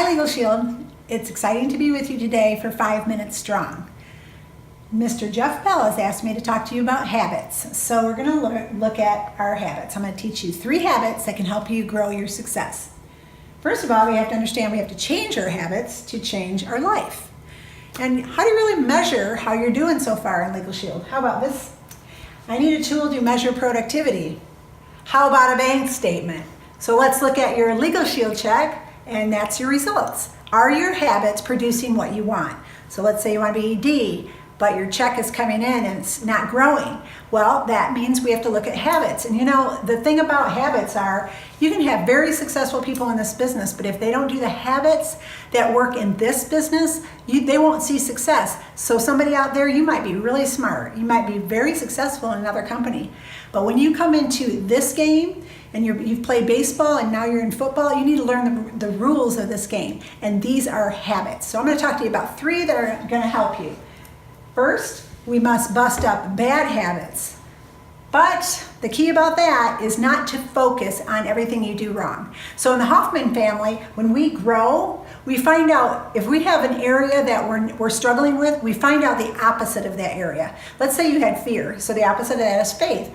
Hi, LegalShield. It's exciting to be with you today for 5 Minutes Strong. Mr. Jeff Bell has asked me to talk to you about habits. So we're going to look at our habits. I'm going to teach you 3 habits that can help you grow your success. First of all, we have to understand we have to change our habits to change our life. And how do you really measure how you're doing so far in LegalShield? How about this? I need a tool to measure productivity. How about a bank statement? So let's look at your LegalShield check, and that's your results. Are your habits producing what you want? So let's say you want to be ED, but your check is coming in and it's not growing. Well, that means we have to look at habits. And you know, the thing about habits are, you can have very successful people in this business, but if they don't do the habits that work in this business, they won't see success. So somebody out there, you might be really smart. You might be very successful in another company. But when you come into this game, and you've played baseball and now you're in football, you need to learn the rules of this game. And these are habits. So I'm going to talk to you about 3 that are going to help you. First, we must bust up bad habits. But the key about that is not to focus on everything you do wrong. So in the Hoffman family, when we grow, we find out if we have an area that we're struggling with, we find out the opposite of that area. Let's say you had fear. So the opposite of that is faith.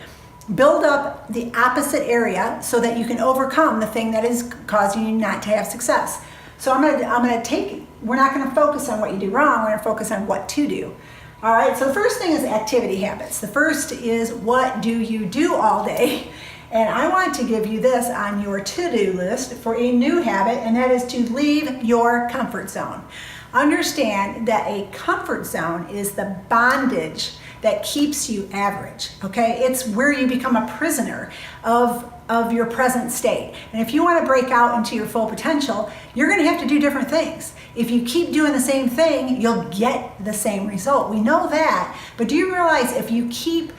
Build up the opposite area so that you can overcome the thing that is causing you not to have success. So we're not going to focus on what you do wrong, we're going to focus on what to do. All right, so the first thing is activity habits. The first is, what do you do all day? And I want to give you this on your to-do list for a new habit, and that is to leave your comfort zone. Understand that a comfort zone is the bondage that keeps you average, okay? It's where you become a prisoner of your present state. And if you want to break out into your full potential, you're going to have to do different things. If you keep doing the same thing, you'll get the same result. We know that, but do you realize if you keep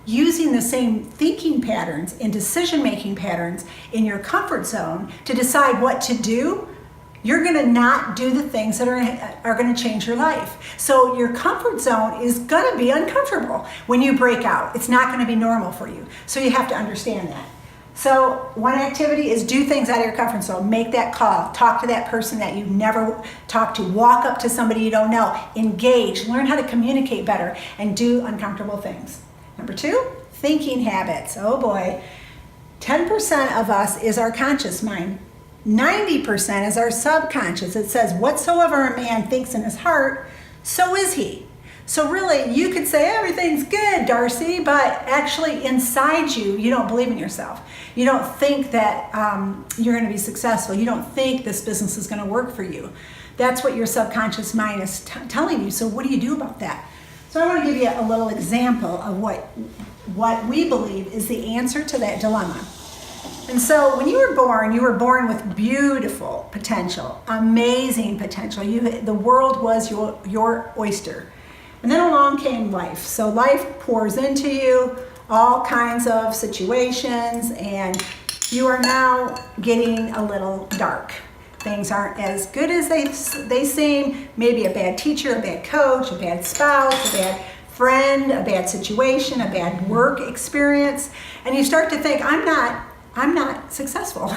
using the same thinking patterns and decision-making patterns in your comfort zone to decide what to do, you're going to not do the things that are going to change your life. So your comfort zone is going to be uncomfortable when you break out. It's not going to be normal for you. So you have to understand that. So one activity is do things out of your comfort zone. Make that call. Talk to that person that you've never talked to. Walk up to somebody you don't know. Engage. Learn how to communicate better and do uncomfortable things. Number 2, thinking habits. Oh boy. 10% of us is our conscious mind. 90% is our subconscious. It says, whatsoever a man thinks in his heart, so is he. So really, you could say everything's good, Darcy, but actually inside you, you don't believe in yourself. You don't think that you're going to be successful. You don't think this business is going to work for you. That's what your subconscious mind is telling you. So what do you do about that? So I want to give you a little example of what we believe is the answer to that dilemma. And so when you were born with beautiful potential, amazing potential. The world was your oyster. And then along came life. So life pours into you all kinds of situations, and you are now getting a little dark. Things aren't as good as they seem. Maybe a bad teacher, a bad coach, a bad spouse, a bad friend, a bad situation, a bad work experience. And you start to think, I'm not successful.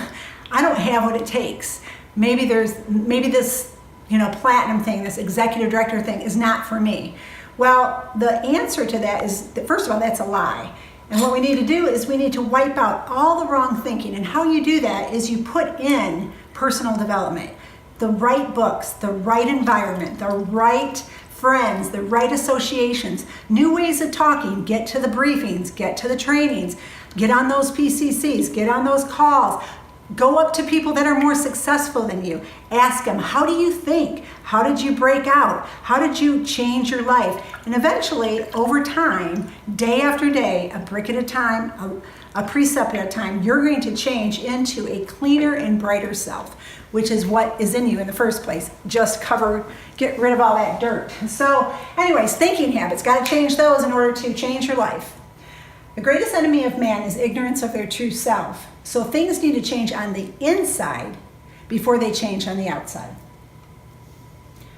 I don't have what it takes. Maybe this, platinum thing, this executive director thing is not for me. Well, the answer to that is that, first of all, that's a lie. And what we need to do is we need to wipe out all the wrong thinking. And how you do that is you put in personal development, the right books, the right environment, the right friends, the right associations, new ways of talking, get to the briefings, get to the trainings, get on those PCCs, get on those calls, go up to people that are more successful than you. Ask them, how do you think? How did you break out? How did you change your life? And eventually, over time, day after day, a brick at a time, a precept at a time, you're going to change into a cleaner and brighter self, which is what is in you in the first place. Just get rid of all that dirt. So anyways, thinking habits, got to change those in order to change your life. The greatest enemy of man is ignorance of their true self. So things need to change on the inside before they change on the outside.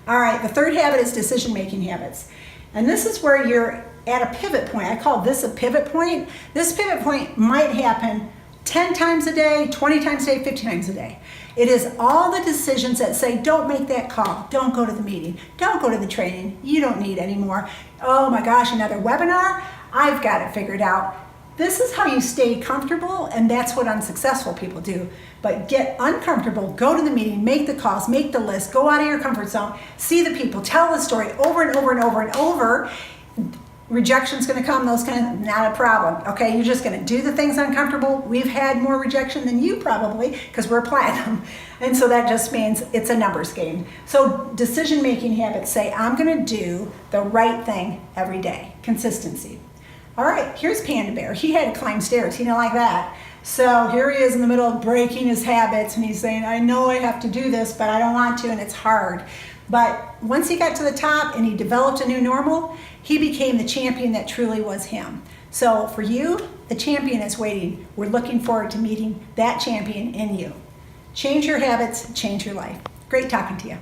All right, the 3rd habit is decision-making habits. And this is where you're at a pivot point. I call this a pivot point. This pivot point might happen 10 times a day, 20 times a day, 50 times a day. It is all the decisions that say, don't make that call, don't go to the meeting, don't go to the training, you don't need anymore. Oh my gosh, another webinar? I've got it figured out. This is how you stay comfortable, and that's what unsuccessful people do. But get uncomfortable, go to the meeting, make the calls, make the list, go out of your comfort zone, see the people, tell the story over and over and over and over. Rejection's gonna come, those kind of, not a problem, okay? You're just gonna do the things uncomfortable. We've had more rejection than you probably, because we're platinum. And so that just means it's a numbers game. So decision-making habits say, I'm gonna do the right thing every day, consistency. All right, here's Panda Bear. He had to climb stairs, he didn't like that. So here he is in the middle of breaking his habits, and he's saying, I know I have to do this, but I don't want to, and it's hard. But once he got to the top and he developed a new normal, he became the champion that truly was him. So for you, the champion is waiting. We're looking forward to meeting that champion in you. Change your habits, change your life. Great talking to you.